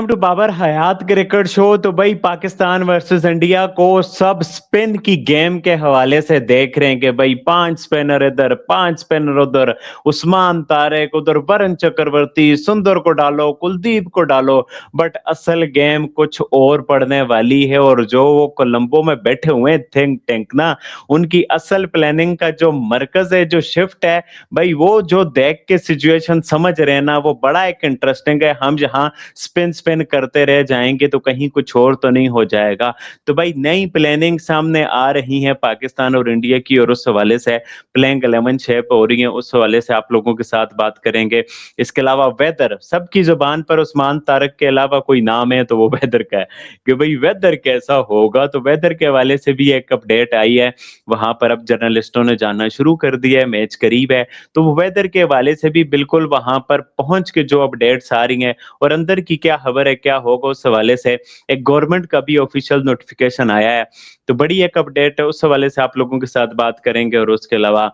To Babar Hayat cricket show. तो भाई Pakistan versus India को सब स्पिन की गेम के हवाले से देख रहे हैं कि भाई 5 स्पिनर इधर 5 स्पिनर उधर, उस्मान तारिक उधर, वरुण चक्रवर्ती, सुंदर को डालो, कुलदीप को डालो। बट असल गेम कुछ और पड़ने वाली है। और जो वो कोलंबो में बैठे हुए हैं थिंक टैंक ना, उनकी असल प्लानिंग का जो मरकज है, जो शिफ्ट है भाई, वो जो देख के सिचुएशन समझ रहे हैं ना, वो बड़ा एक इंटरेस्टिंग है। हम जहाँ स्पिन स्पिन करते रह जाएंगे तो कहीं कुछ और तो नहीं हो जाएगा। तो भाई नई प्लानिंग सामने आ रही है पाकिस्तान और इंडिया की, और उस हवाले से प्लेइंग 11 शेप हो रही है, उस हवाले से आप लोगों के साथ बात करेंगे। इसके अलावा वेदर, सबकी जुबान पर उस्मान तारक के अलावा कोई नाम है तो वो वेदर का है कि भाई वेदर कैसा होगा। तो वेदर के हवाले से भी एक अपडेट आई है, वहां पर अब जर्नलिस्टों ने जानना शुरू कर दिया है, मैच करीब है तो वो वेदर के हवाले से भी बिल्कुल वहां पर पहुंच के जो अपडेट्स आ रही हैं और अंदर की क्या खबर है, क्या होगा, उस हवाले से एक गवर्नमेंट का भी ऑफिशियल नोटिफिकेशन आया है। तो बड़ी एक अपडेट है, उस हवाले से आप लोगों के साथ बात करेंगे। और उसके अलावा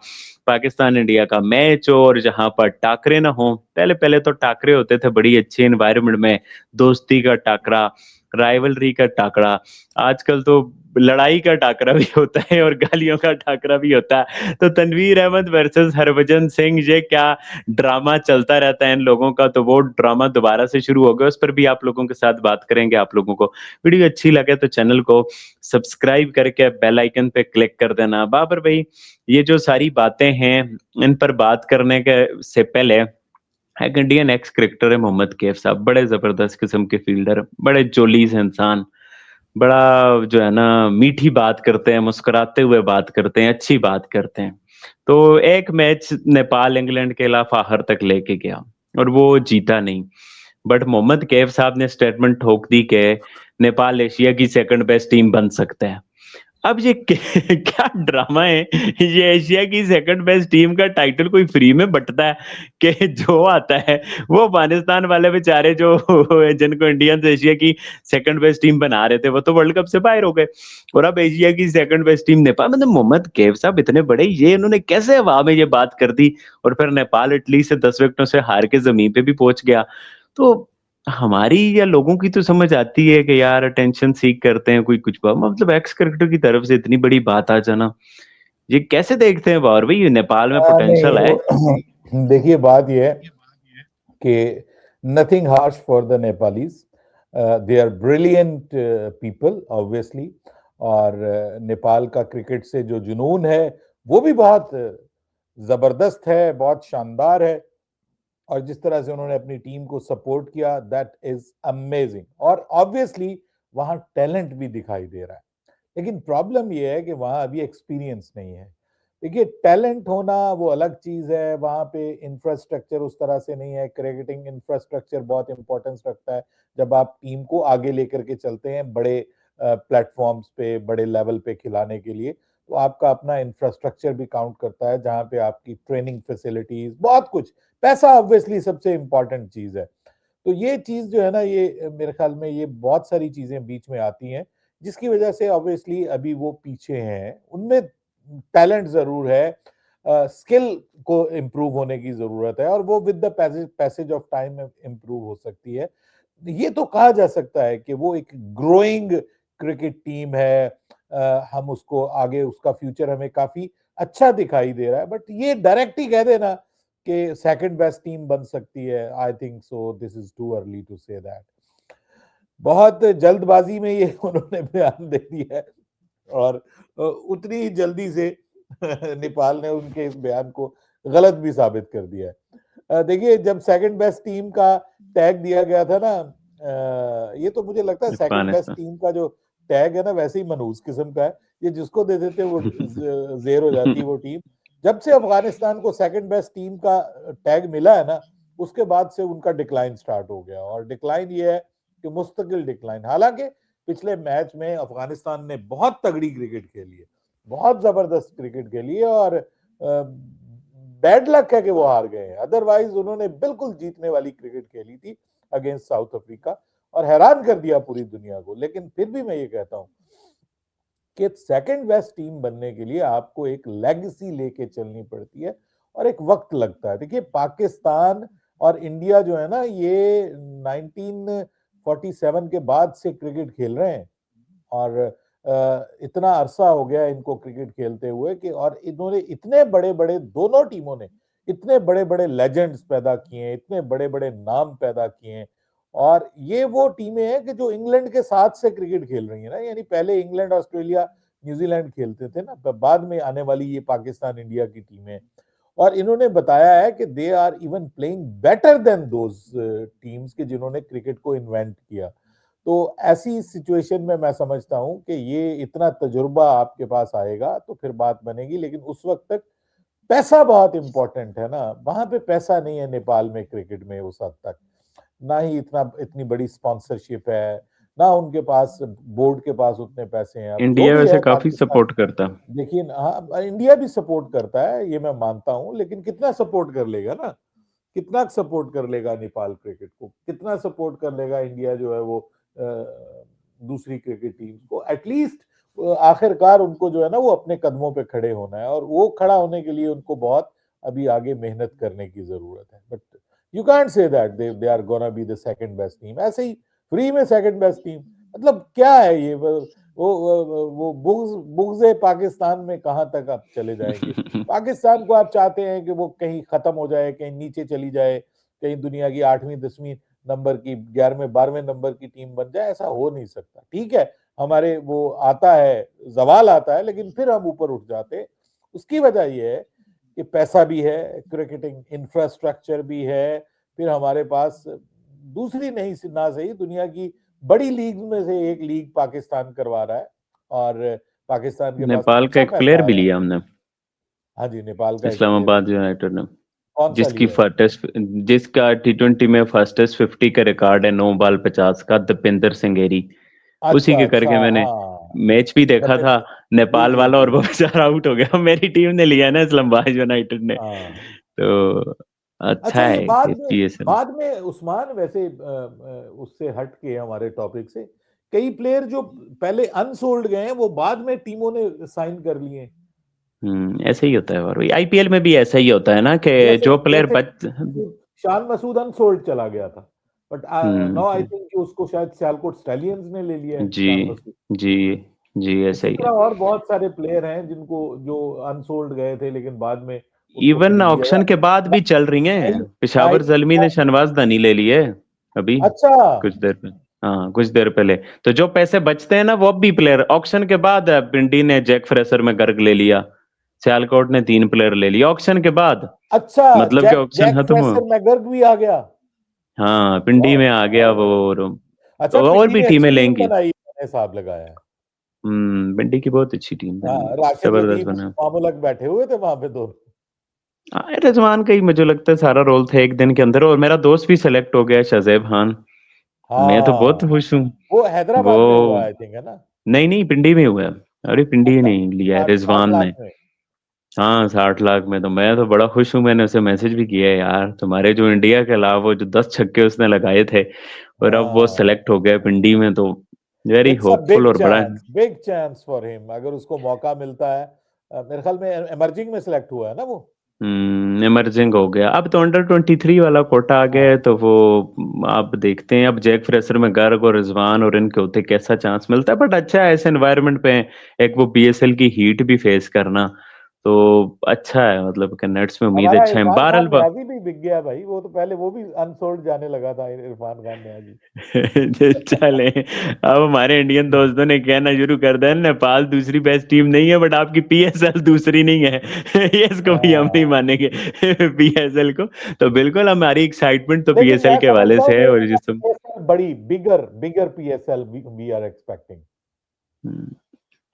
पाकिस्तान इंडिया का मैच, और जहां पर टाकरे ना हो, पहले पहले तो टाकरे होते थे बड़ी अच्छी एनवायरनमेंट में, दोस्ती का टाकरा, राइवलरी का टाकरा। आजकल तो लड़ाई का टाकरा भी होता है और गालियों का टाकरा भी होता है। तो तनवीर अहमद वर्सेस हरभजन सिंह, ये क्या ड्रामा चलता रहता है इन लोगों का, तो वो ड्रामा दोबारा से शुरू हो गया, उस पर भी आप लोगों के साथ बात करेंगे। आप लोगों को वीडियो अच्छी लगे तो चैनल को सब्सक्राइब करके बेल आइकन पे क्लिक कर देना। बाबर भाई, ये जो सारी बातें हैं, इन पर बात करने के से पहले, एक इंडियन एक्स क्रिकेटर है मोहम्मद कैफ साहब, बड़े जबरदस्त किस्म के फील्डर, बड़े जोलीस इंसान, बड़ा जो है ना मीठी बात करते हैं, मुस्कुराते हुए बात करते हैं, अच्छी बात करते हैं। तो एक मैच नेपाल इंग्लैंड के खिलाफ आखिर तक लेके गया और वो जीता नहीं। बट मोहम्मद कैफ साहब ने स्टेटमेंट ठोक दी कि नेपाल एशिया की सेकंड बेस्ट टीम बन सकता है। अब ये क्या ड्रामा है, ये एशिया की सेकंड बेस्ट टीम का टाइटल कोई फ्री में बंटता है कि जो आता है वो अफगानिस्तान वाले बेचारे जो जिनको इंडियंस एशिया की सेकंड बेस्ट टीम बना रहे थे वो तो वर्ल्ड कप से बाहर हो गए, और अब एशिया की सेकंड बेस्ट टीम नेपाल। मतलब मोहम्मद कैफ साहब इतने बड़े, ये इन्होंने कैसे हवा में ये बात कर दी, और फिर नेपाल इटली से 10 विकेटों से हार के जमीन पे भी पहुंच गया। तो हमारी या लोगों की तो समझ आती है कि यार अटेंशन सीख करते हैं कोई कुछ बात, मतलब एक्स क्रिकेटर की तरफ से इतनी बड़ी बात आ जाना, ये कैसे देखते हैं बावर भाई, नेपाल में नहीं पोटेंशियल है? वो देखिए बात ये है कि nothing harsh for the Nepalis, they are brilliant people obviously. और नेपाल का क्रिकेट से जो जुनून है वो भी बहुत जबरदस्त है, बहुत शानदार है। और जिस तरह से उन्होंने अपनी टीम को सपोर्ट किया, दैट इज अमेजिंग। और ऑब्वियसली वहां टैलेंट भी दिखाई दे रहा है, लेकिन प्रॉब्लम यह है कि वहां अभी एक्सपीरियंस नहीं है। देखिए टैलेंट होना वो अलग चीज है, वहां पे इंफ्रास्ट्रक्चर उस तरह से नहीं है। क्रिकेटिंग इंफ्रास्ट्रक्चर बहुत इंपॉर्टेंस रखता है जब आप टीम को आगे लेकर के चलते हैं बड़े प्लेटफॉर्म्स पे, बड़े लेवल पे खिलाने के लिए। तो आपका अपना इंफ्रास्ट्रक्चर भी काउंट करता है, जहां पे आपकी ट्रेनिंग फैसिलिटीज, बहुत कुछ, पैसा ऑब्वियसली सबसे इंपॉर्टेंट चीज है। तो ये चीज जो है ना, ये मेरे ख्याल में ये बहुत सारी चीजें बीच में आती हैं, जिसकी वजह से ऑब्वियसली अभी वो पीछे हैं। उनमें टैलेंट जरूर है, स्किल को इम्प्रूव होने की जरूरत है, और वो with the passage of time improve हो सकती है। ये तो कहा जा सकता है कि वो एक ग्रोइंग क्रिकेट टीम है। हम उसको आगे, उसका फ्यूचर हमें काफी अच्छा दिखाई दे रहा है। बट ये डायरेक्ट ही कह देना कि सेकंड बेस्ट टीम बन सकती है, I think so this is too early to say that. बहुत जल्दबाजी में ये उन्होंने बयान दे दिया है, और उतनी ही जल्दी से नेपाल ने उनके इस बयान को गलत भी साबित कर दिया है। देखिए जब सेकंड बेस्ट टीम का टैग दिया गया था ना, ये तो मुझे लगता है सेकंड बेस्ट अफगानिस्तान। टीम का जो टैग है ना, वैसे ही मनहूस किस्म का है। ये जिसको दे देते वो जेर हो जाती है वो टीम। जब से अफगानिस्तान को सेकंड बेस्ट टीम का टैग मिला है ना, उसके बाद से उनका डिक्लाइन स्टार्ट हो गया। और डिक्लाइन ये है कि मुस्तकिल डिक्लाइन। हालांकि पिछले मैच में अफगानिस्तान ने बहुत तगड़ी क्रिकेट खेली है, बहुत जबरदस्त क्रिकेट खेली है, और बैड लक है कि वो हार गए हैं। अदरवाइज उन्होंने बिल्कुल जीतने वाली क्रिकेट खेली थी अगेंस्ट साउथ अफ्रीका, और हैरान कर दिया पूरी दुनिया को। लेकिन फिर भी मैं ये कहता हूं कि सेकंड बेस्ट टीम बनने के लिए आपको एक लेगेसी लेके चलनी पड़ती है, और एक वक्त लगता है। देखिए पाकिस्तान और इंडिया जो है ना, ये 1947 के बाद से क्रिकेट खेल रहे हैं और इतना अरसा हो गया इनको क्रिकेट खेलते हुए कि और इन्होंने इतने बड़े बड़े, दोनों टीमों ने इतने बड़े बड़े लेजेंड्स पैदा किए हैं, इतने बड़े बड़े नाम पैदा किए हैं। और ये वो टीमें हैं कि जो इंग्लैंड के साथ से क्रिकेट खेल रही है ना, यानी पहले इंग्लैंड, ऑस्ट्रेलिया, न्यूजीलैंड खेलते थे ना, बाद में आने वाली ये पाकिस्तान इंडिया की टीमें। और इन्होंने बताया है कि they are even playing better than those teams के जिन्होंने क्रिकेट को इन्वेंट किया। तो ऐसी सिचुएशन में मैं समझता हूं कि ये इतना तजुर्बा आपके पास आएगा तो फिर बात बनेगी, लेकिन उस वक्त तक पैसा बहुत इंपॉर्टेंट है ना। वहां पे पैसा नहीं है नेपाल में क्रिकेट में उस हद तक, ना ही इतनी बड़ी स्पॉन्सरशिप है, ना उनके पास बोर्ड के पास उतने पैसे हैं। अब जो इंडिया भी वैसे है काफी पाकिस्तान, सपोर्ट करता। देखिए हाँ, इंडिया भी सपोर्ट करता है, ये मैं मानता हूं, लेकिन कितना सपोर्ट कर लेगा ना, कितना सपोर्ट कर लेगा नेपाल क्रिकेट को, कितना सपोर्ट कर लेगा इंडिया जो है वो दूसरी क्रिकेट टीम को। एटलीस्ट आखिरकार उनको जो है ना वो अपने कदमों पे खड़े होना है, और वो खड़ा होने के लिए उनको बहुत अभी आगे मेहनत करने की जरूरत है। But you can't say that they are gonna be the second best team, ऐसे ही फ्री में सेकंड बेस्ट टीम, मतलब क्या है ये? वो बुग़्ज़ पाकिस्तान में कहां तक आप चले जाएंगे? पाकिस्तान को आप चाहते हैं कि वो कहीं खत्म हो जाए, कहीं नीचे चली जाए, कहीं दुनिया की 8वीं 10वीं नंबर की, 11वें 12वें नंबर की टीम बन जाए, ऐसा हो नहीं सकता। ठीक है, हमारे वो आता है, जवाल आता है, लेकिन फिर हम ऊपर उठ जाते। उसकी वजह यह है कि पैसा भी है, क्रिकेटिंग इंफ्रास्ट्रक्चर भी है, फिर हमारे पास दूसरी नहीं ना सही दुनिया की बड़ी लीग में से एक लीग पाकिस्तान करवा रहा है, और पाकिस्तान के पास नेपाल का अच्छा एक प्लेयर पैसा भी आया है। लिया हमने, हाँ जी, नेपाल का एक प्लेयर इस्लामाबाद यूनाइटेड ने, कौन सा जिसकी लिया है? फर्स्ट जिसका T20 में फर्स्टेस्ट 50 का रिकॉर्ड है, 9 बॉल 50 का, दीपेंद्र संगेरी। उसी अच्छा के अच्छा, करके मैंने हाँ, मैच भी देखा था, दपेंद्र, जी नेपाल जी वाला, और जी, वो बेचारा आउट हो गया। मेरी टीम ने लिया ना, इस्लामाबाद यूनाइटेड ने। हाँ। तो अच्छा अच्छा, ये है कि पीएसएल। बाद में उस्मान, वैसे उससे हट के हमारे टॉपिक से, कई प्लेयर जो पहले अनसोल्ड गए हैं वो बाद में टीमों ने साइन कर लिए। ऐसे ही होता है, और आईपीएल में भी ऐसा ही होता है ना कि जैसे जो प्लेयर जैसे बच। शान मसूद अनसोल्ड चला गया था, but now I hmm. Think कि उसको शायद सियालकोट स्टैलियंस ने ले लिया है, जी शान मसूद। जी जी, ऐसा इसी ही है। तरह और बहुत सारे प्लेयर हैं जिनको, जो अनसोल्ड गए थे लेकिन बाद में उनको इवन खरीद लिया। ऑक्शन के बाद भी चल रही हैं, पेशावर नाइट, जलमी ने शहनवाज दानी ले लिए अभी अच्छा, कुछ देर पहले। हाँ, कुछ देर पहले। तो जो पैसे बचते हैं ना, वो अब भी प्लेयर ऑक्शन के बाद, पिंडी ने जैक फ्रेशर में गर्ग ले लिया, सियालकोट ने 3 प्लेयर ले लिया ऑक्शन के बाद। अच्छा, मतलब कि जैक ऑक्शन जैक खत्म हो। फ्रेशर मैकगर्ग भी आ गया। हाँ, पिंडी में आ गया वो, वाह, अच्छा, और पिंडी भी ने टीमें अच्छी टीम लेंगी। बनाई, मैंने हिसाब लगाया है। पिंडी की बहुत अच्छी टीम हाँ, बनी है, राशिद जबरदस्त लतीफ, बना। मामूलक बैठे हुए थे वहां पे दोनों। रिजवान का ही मुझे लगता है सारा रोल था एक दिन के अंदर, और मेरा दोस्त भी सेलेक्ट हो गया, शाज़ेब खान। मैं तो बहुत हाँ, खुश हूँ। वो वो, हैदराबाद में हुआ आई थिंक, है ना? नहीं नहीं, पिंडी में हुआ है। अरे पिंडी अच्छा, नहीं लिया है, 60 रिजवान लाख ने। में। हाँ, 60 लाख में। तो मैं तो बड़ा खुश हूँ, मैंने उसे मैसेज भी किया है, यार तुम्हारे जो इंडिया के अलावा वो जो 10 छक्के उसने लगाए थे, और अब वो हाँ, सेलेक्ट हो गया पिंडी में, तो वेरी इट्स अ होपफुल और बड़ा। बिग चांस फॉर हिम, अगर उसको मौका मिलता है। मेरे ख्याल में इमर्जिंग में सिलेक्ट हुआ है ना वो। इमर्जिंग हो गया। अब तो अंडर 23 वाला कोटा आ गया है, हाँ, तो वो आप देखते हैं, अब जैक फ्रेशर में गर्ग और रिजवान और इनके होते कैसा चांस मिलता है। बट अच्छा है ऐसे एनवायरनमेंट पे, एक वो बीएसएल की हीट भी फेस करना, तो अच्छा है। मतलब कि नेट्स में उम्मीद हमारा अच्छा है, इरफान खान बहरहाल। न्याजी भी बिक गया भाई, वो तो पहले वो भी अनसोल्ड जाने लगा था, इरफान खान न्याजी। चले, अब हमारे इंडियन दोस्तों ने कहना शुरू कर दिया, नेपाल दूसरी बेस्ट टीम नहीं है, बट आपकी पीएसएल दूसरी नहीं है। ये इसको भी हम नहीं हाँ, मानेंगे, पीएसएल को। तो बिल्कुल हमारी एक्साइटमेंट तो लेकिन पीएसएल मैं के हवाले समझता हूँ से है, और जिस PSL बड़ी bigger bigger PSL we are expecting.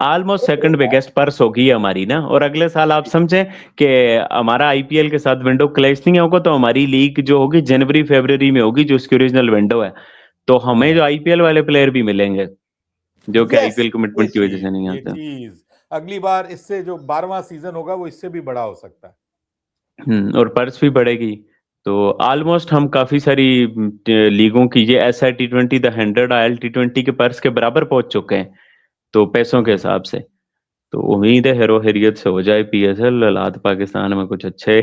Almost second biggest purse होगी हमारी ना। और अगले साल आप समझें कि हमारा आईपीएल के साथ विंडो क्लैश नहीं होगा, तो हमारी लीग जो होगी जनवरी फरवरी में होगी, जो उसकी ओरिजिनल विंडो है। तो हमें जो हाँ, आईपीएल वाले प्लेयर भी मिलेंगे, जो कि यस, आईपीएल कमिटमेंट की वजह से नहीं ये आते। चीज अगली बार, इससे जो 12वां सीजन होगा वो इससे भी बड़ा हो सकता है। और पर्स भी बढ़ेगी। तो ऑलमोस्ट हम काफी सारी लीगों की, ये SI T20, the 100 IL T20 के पर्स के बराबर पहुंच चुके हैं, तो पैसों के हम्म, हिसाब से। तो उम्मीद है हेरो हेरियत से हो जाए पीएसएल। हालात पाकिस्तान में कुछ अच्छे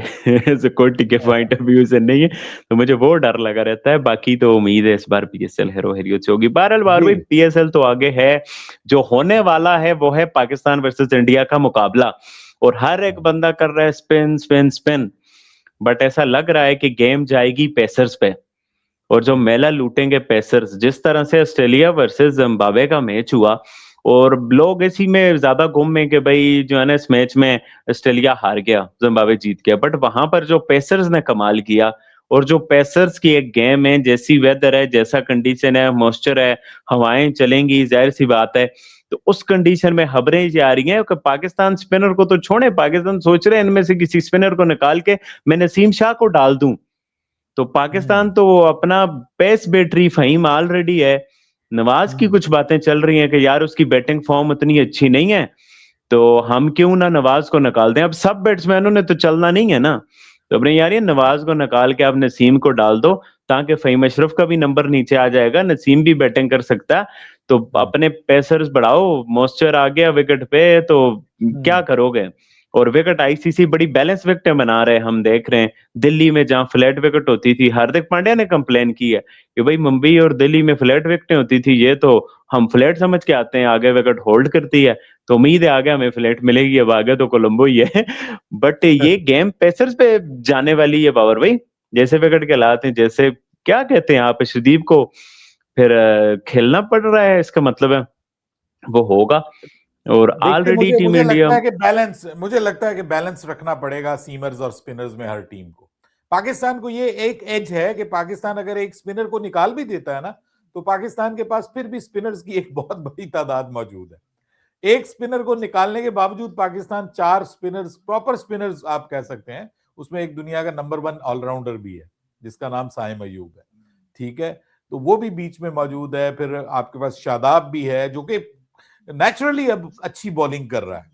सिक्योरिटी के पॉइंट ऑफ व्यू से नहीं है, तो मुझे वो डर लगा रहता है। बाकी तो उम्मीद है इस बार पीएसएल हेरो हेरियत से होगी। बहरहाल बार जी भाई पीएसएल तो आगे है, जो होने वाला है वो है पाकिस्तान वर्सेस इंडिया का मुकाबला। और हर एक बंदा कर रहा है स्पिन स्पिन स्पिन, बट ऐसा लग रहा है कि गेम जाएगी पेसर्स पे। और जो मेला लूटेंगे पेसर्स, जिस तरह से ऑस्ट्रेलिया वर्सेस जिम्बाब्वे का मैच हुआ, और लोग इसी में ज्यादा गुम में कि भाई जो है ना इस मैच में ऑस्ट्रेलिया हार गया, जिम्बाब्वे जीत गया, बट वहां पर जो पेसर्स ने कमाल किया। और जो पेसर्स की एक गेम है, जैसी वेदर है, जैसा कंडीशन है, मॉइस्चर है, हवाएं चलेंगी, जाहिर सी बात है, तो उस कंडीशन में खबरें ये आ रही हैं कि पाकिस्तान स्पिनर को तो छोड़े, पाकिस्तान सोच रहे हैं इनमें से किसी स्पिनर को निकाल के मैं नसीम शाह को डाल दूं। तो पाकिस्तान तो अपना पेस बैटरी फहीम ऑलरेडी है। नवाज की कुछ बातें चल रही हैं कि यार उसकी बैटिंग फॉर्म उतनी अच्छी नहीं है, तो हम क्यों ना नवाज को निकाल दें। अब सब बैट्समैनों ने तो चलना नहीं है ना, तो अपने यार ये नवाज को निकाल के आप नसीम को डाल दो, ताकि फहीम अशरफ का भी नंबर नीचे आ जाएगा, नसीम भी बैटिंग कर सकता है। तो अपने पेसर्स बढ़ाओ, मॉइस्चर आ गया विकेट पे तो क्या करोगे। और विकेट आईसीसी बड़ी बैलेंस विकेट बना रहे हैं, हम देख रहे हैं। दिल्ली में जहां फ्लैट विकेट होती थी, हार्दिक पांड्या ने कंप्लेन की है कि भाई मुंबई और दिल्ली में फ्लैट विकेटें होती थी, ये तो हम फ्लैट समझ के आते हैं, आगे विकेट होल्ड करती है। तो उम्मीद है आगे हमें फ्लैट मिलेगी, अब आगे तो कोलंबो ही है। बट ये गेम पेसर्स पे जाने वाली है बाबर भाई। जैसे विकेट के हालात हैं, जैसे क्या कहते हैं आप शुदीप को, फिर खेलना पड़ रहा है, इसका मतलब है वो होगा। और देखिए, ऑलरेडी मुझे टीम मुझे इंडिया। लगता है कि बैलेंस रखना पड़ेगा सीमर्स और स्पिनर्स में हर टीम को। पाकिस्तान को ये एक एज है कि पाकिस्तान अगर एक स्पिनर को निकाल भी देता है ना, तो पाकिस्तान के पास फिर भी स्पिनर्स की एक बहुत बड़ी तादाद मौजूद है। एक स्पिनर को निकालने के बावजूद पाकिस्तान 4 स्पिनर्स, प्रॉपर स्पिनर्स आप कह सकते हैं, उसमें एक दुनिया का नंबर 1 ऑलराउंडर भी है जिसका नाम साइम अयूब है, ठीक है, तो वो भी बीच में मौजूद है। फिर आपके पास शादाब भी है जो कि नेचुरली अब अच्छी बॉलिंग कर रहा है,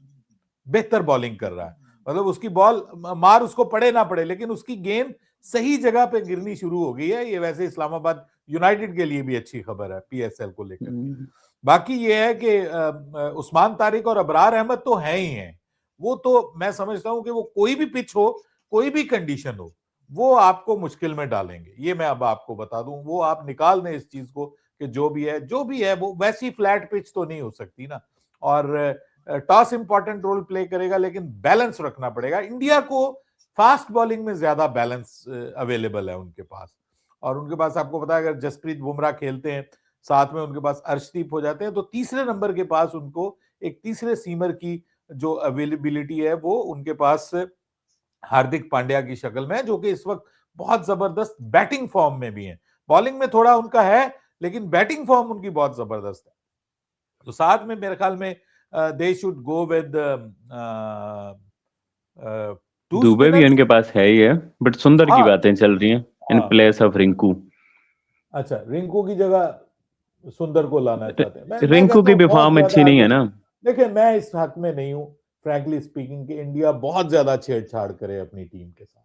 बेहतर बॉलिंग कर रहा है। मतलब उसकी बॉल मार उसको पड़े ना पड़े, लेकिन उसकी गेंद सही जगह पे गिरनी शुरू हो गई है। ये वैसे इस्लामाबाद यूनाइटेड के लिए भी अच्छी खबर है पीएसएल को लेकर के। बाकी ये है कि उस्मान तारिक और अबरार अहमद तो हैं ही हैं। वो तो मैं समझता हूं कि वो कोई भी पिच हो, कोई भी कंडीशन हो, वो आपको मुश्किल में डालेंगे। ये मैं अब आपको बता दूं, वो आप निकाल दें इस चीज को कि जो भी है वो वैसी फ्लैट पिच तो नहीं हो सकती ना। और टॉस इंपॉर्टेंट रोल प्ले करेगा, लेकिन बैलेंस रखना पड़ेगा। इंडिया को फास्ट बॉलिंग में ज्यादा बैलेंस अवेलेबल है उनके पास। और उनके पास आपको पता है, अगर जसप्रीत बुमराह खेलते हैं, साथ में उनके पास अर्शदीप हो जाते हैं, तो तीसरे नंबर के पास उनको एक तीसरे सीमर की जो अवेलेबिलिटी है वो उनके पास हार्दिक पांड्या की शक्ल में है, जो कि इस वक्त बहुत जबरदस्त बैटिंग फॉर्म में भी है। बॉलिंग में थोड़ा उनका है, लेकिन बैटिंग फॉर्म उनकी बहुत जबरदस्त है। तो साथ में मेरे ख्याल में they should go with two Dubey भी स्पिनर्स। इनके पास है ही है, बट सुंदर की हाँ बातें चल रही हैं इन हाँ, प्लेस ऑफ रिंकू। अच्छा, रिंकू की जगह सुंदर को लाना चाहते हैं। मैं रिंकू कहता की हूँ भी बहुत फॉर्म अच्छी ज्यादा नहीं आगे। है ना। देखिए, मैं इस हक में नहीं हूं, फ्रैंकली स्पीकिंग, कि इंडिया बहुत ज्यादा छेड़छाड़ करे अपनी टीम के साथ।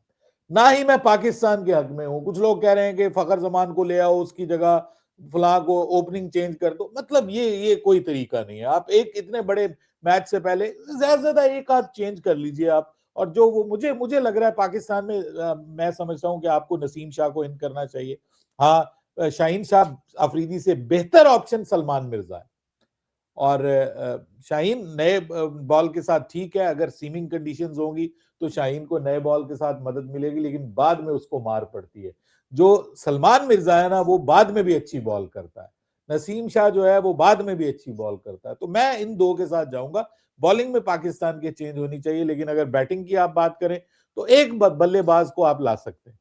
ना ही मैं पाकिस्तान के हक में हूं। कुछ लोग कह रहे हैं कि फखर जमान को ले आओ, उसकी जगह फलां को ओपनिंग चेंज कर दो। मतलब ये कोई तरीका नहीं है। आप एक इतने बड़े मैच से पहले ज्यादा से ज्यादा एक आध चेंज कर लीजिए आप। और जो वो मुझे लग रहा है पाकिस्तान में, मैं समझता हूं कि आपको नसीम शाह को इन करना चाहिए। हाँ, शाहीन शाह अफरीदी से बेहतर ऑप्शन सलमान मिर्जा है। और शाहीन नए बॉल के साथ ठीक है, अगर सीमिंग कंडीशंस होंगी तो शाहीन को नए बॉल के साथ मदद मिलेगी, लेकिन बाद में उसको मार पड़ती है। जो सलमान मिर्जा है ना, वो बाद में भी अच्छी बॉल करता है। नसीम शाह जो है वो बाद में भी अच्छी बॉल करता है। तो मैं इन दो के साथ जाऊंगा। बॉलिंग में पाकिस्तान के चेंज होनी चाहिए, लेकिन अगर बैटिंग की आप बात करें तो एक बल्लेबाज को आप ला सकते हैं,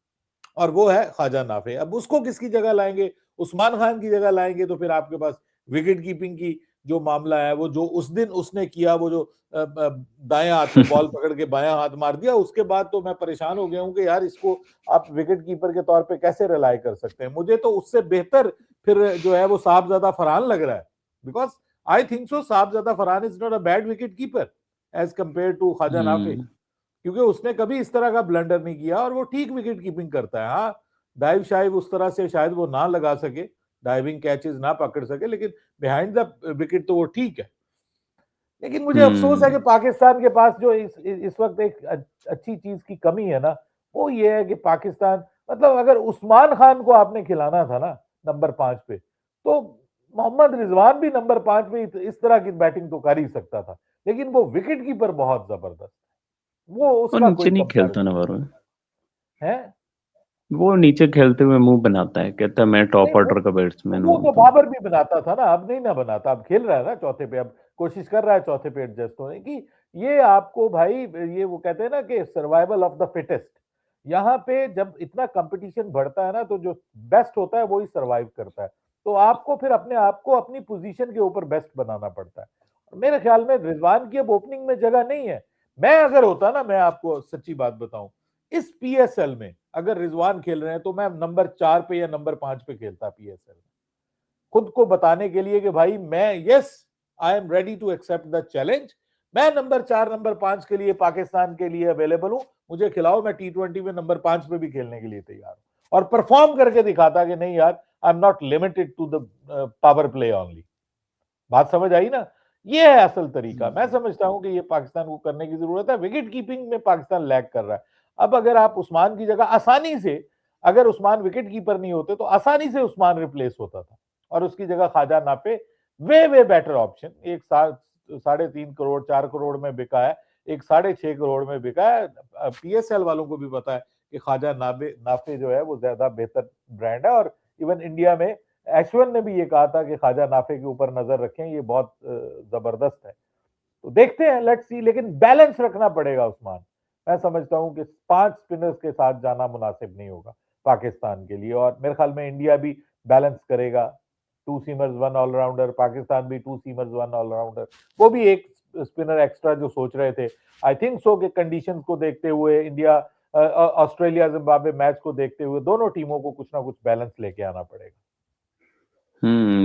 और वो है ख्वाजा नाफे। अब उसको किसकी जगह लाएंगे? उस्मान खान की जगह लाएंगे तो फिर आपके पास विकेट कीपिंग की जो मामला है, वो जो उस दिन उसने किया, वो जो दाएं हाथ में बॉल पकड़ के बायां हाथ मार दिया, उसके बाद तो मैं परेशान हो गया हूं कि यार इसको आप विकेट कीपर के तौर पे कैसे रिलाई कर सकते हैं। मुझे तो उससे बेहतर फिर जो है वो साहबजादा फरहान लग रहा है। Because I think so Sahibzada Farhan is not a bad wicket keeper as compare to Khawaja Nafay, hmm. क्योंकि उसने कभी इस तरह का ब्लंडर नहीं किया और वो ठीक विकेट कीपिंग करता है। हाँ, डाइव शाइव उस तरह से शायद वो ना लगा सके, डाइविंग कैचेस ना पकड़ सके, लेकिन बिहाइंड द विकेट तो वो ठीक है। लेकिन मुझे अफसोस है कि हम्म। पाकिस्तान के पास जो इस वक्त एक अच्छी चीज की कमी है ना, वो ये है कि पाकिस्तान, मतलब अगर उस्मान खान को आपने खिलाना था ना नंबर 5 पे, तो मोहम्मद रिजवान भी नंबर 5 पे इस तरह की बैटिंग तो कर ही सकता था। लेकिन वो विकेट कीपर बहुत जबरदस्त, वो और उसका नीचे कोई नहीं खेलता कंपैरिजन नवारो, है। वो नीचे खेलते हुए मुंह बनाता है, कहता है मैं नहीं टॉप वो ऑर्डर का बैट्समैन वो हूँ तो तो। बाबर भी बनाता था ना, अब नहीं ना बनाता, अब खेल रहा है ना चौथे पे, अब कोशिश कर रहा है चौथे पे एडजस्ट होने की। ये आपको भाई, ये वो कहते हैं ना कि सर्वाइवल ऑफ द फिटेस्ट, यहाँ पे जब इतना कंपटीशन बढ़ता है ना, तो जो बेस्ट होता है वो ही सर्वाइव करता है। तो आपको फिर अपने आप को अपनी पोजीशन के ऊपर बेस्ट बनाना पड़ता है। मेरे ख्याल में रिजवान की अब ओपनिंग में जगह नहीं है। मैं अगर होता ना, मैं आपको सच्ची बात बताऊं, इस पीएसएल में अगर रिजवान खेल रहे हैं तो मैं नंबर 4 पे या नंबर 5 पे खेलता पीएसएल में, खुद को बताने के लिए कि भाई मैं, yes, I am ready to accept the challenge, मैं नंबर 4 नंबर 5 के लिए पाकिस्तान के लिए अवेलेबल हूं, मुझे खिलाओ, मैं टी20 में नंबर 5 पे भी खेलने के लिए तैयार हूं। और परफॉर्म करके दिखाता कि नहीं यार, I am not limited to the power play only. बात समझ आई ना? ये है असल तरीका। मैं समझता हूं कि ये पाकिस्तान को करने की जरूरत है। विकेट कीपिंग में पाकिस्तान लैग कर रहा है। अब अगर आप उस्मान की जगह आसानी से, अगर उस्मान विकेट कीपर नहीं होते तो आसानी से उस्मान रिप्लेस होता था और उसकी जगह Khawaja Nafay way better option, एक 3.5 करोड़ 4 करोड़ में बिका है, एक 6.5 करोड़ में बिका है। पीएसएल वालों को भी पता है कि ख्वाजा नाफे नाफे जो है वो ज्यादा बेहतर ब्रांड है। और इवन इंडिया में ऐश्वर्य ने भी ये कहा था कि ख्वाजा नाफे के ऊपर नजर रखें, ये बहुत जबरदस्त है। तो देखते हैं, लेट्स सी, लेकिन बैलेंस रखना पड़ेगा उस्मान। मैं समझता हूं कि 5 स्पिनर्स के साथ जाना मुनासिब नहीं होगा पाकिस्तान के लिए, और मेरे ख्याल में इंडिया भी बैलेंस करेगा। 2 सीमर्स 1 ऑलराउंडर, पाकिस्तान भी 2 सीमर्स 1 ऑलराउंडर, वो भी एक स्पिनर एक्स्ट्रा जो सोच रहे थे। आई थिंक सो कि कंडीशंस को देखते हुए, इंडिया ऑस्ट्रेलिया जिम्बाब्वे मैच को देखते हुए, दोनों टीमों को कुछ ना कुछ बैलेंस लेके आना पड़ेगा।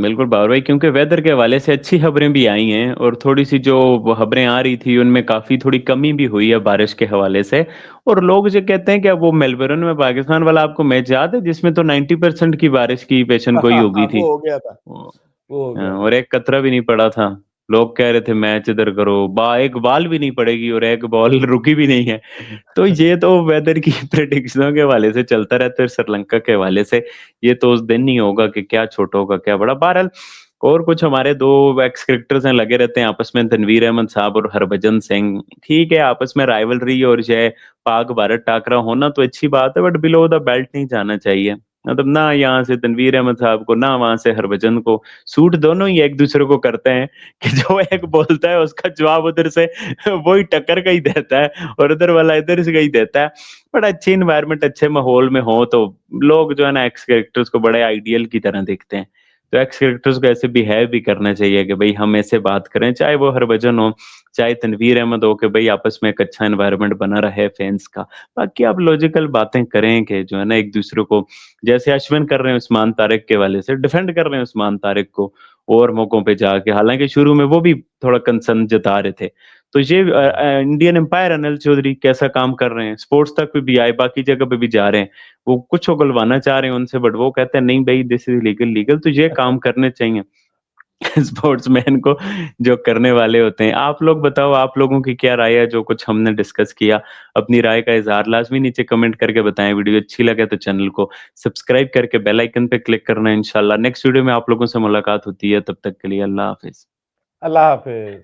बिल्कुल बाबर भाई, क्योंकि वेदर के हवाले से अच्छी खबरें भी आई हैं और थोड़ी सी जो खबरें आ रही थी उनमें काफी थोड़ी कमी भी हुई है बारिश के हवाले से। और लोग जो कहते हैं कि अब वो मेलबर्न में पाकिस्तान वाला आपको मैच याद है जिसमें तो 90% की बारिश की पेशन गोई हो गई थी। वो हो गया था, वो हो गया और था। एक कतरा भी नहीं पड़ा था। लोग कह रहे थे मैच इधर करो, एक बॉल भी नहीं पड़ेगी और एक बॉल रुकी भी नहीं है। तो ये तो वेदर की प्रेडिक्शनों के हवाले से चलता रहता है श्रीलंका के हवाले से। ये तो उस दिन नहीं होगा कि क्या छोटा होगा क्या बड़ा। बहरहाल, और कुछ हमारे दो एक्स क्रिकेटर्स हैं लगे रहते हैं आपस में, तनवीर अहमद साहब और हरभजन सिंह। ठीक है, आपस में राइवलरी और जो है पाक भारत टाकरा होना तो अच्छी बात है, बट बिलो द बेल्ट नहीं जाना चाहिए। मतलब ना यहाँ से तनवीर अहमद साहब को ना वहां से हरभजन को। सूट दोनों ही एक दूसरे को करते हैं कि जो एक बोलता है उसका जवाब उधर से वही टक्कर का ही देता है और उधर वाला इधर से का ही देता है। बड़ा अच्छी इन्वायरमेंट, अच्छे माहौल में हो तो लोग जो है ना एक्स कैरेक्टर्स को बड़े आइडियल की तरह देखते हैं। तो एक्स कैरेक्टर्स को ऐसे बिहेव भी करना चाहिए कि भाई हम ऐसे बात करें, चाहे वो हरभजन हो चाहे तनवीर अहमद हो, कि भाई आपस में एक अच्छा एनवायरनमेंट बना रहे फैंस का। बाकी आप लॉजिकल बातें करें कि जो है ना एक दूसरे को, जैसे अश्विन कर रहे हैं उस्मान तारिक के वाले से, डिफेंड कर रहे हैं उस्मान तारिक को और मौकों पे जाके, हालांकि शुरू में वो भी थोड़ा कंसर्न जता रहे थे। तो ये इंडियन एम्पायर अनिल चौधरी कैसा काम कर रहे हैं, स्पोर्ट्स तक भी आए, बाकी जगह पे भी जा रहे हैं। वो कुछ उगलवाना चाह रहे हैं उनसे, बट वो कहते हैं नहीं भाई दिस इज लीगल, लीगल तो ये काम करने चाहिए स्पोर्ट्समैन को जो करने वाले होते हैं। आप लोग बताओ, आप लोगों की क्या राय है जो कुछ हमने डिस्कस किया? अपनी राय का इजहार लाजमी नीचे कमेंट करके बताएं। वीडियो अच्छी लगे तो चैनल को सब्सक्राइब करके बेल आइकन पे क्लिक करना है। इंशाल्लाह नेक्स्ट वीडियो में आप लोगों से मुलाकात होती है, तब तक के लिए अल्लाह हाफिज। अल्लाह हाफिज।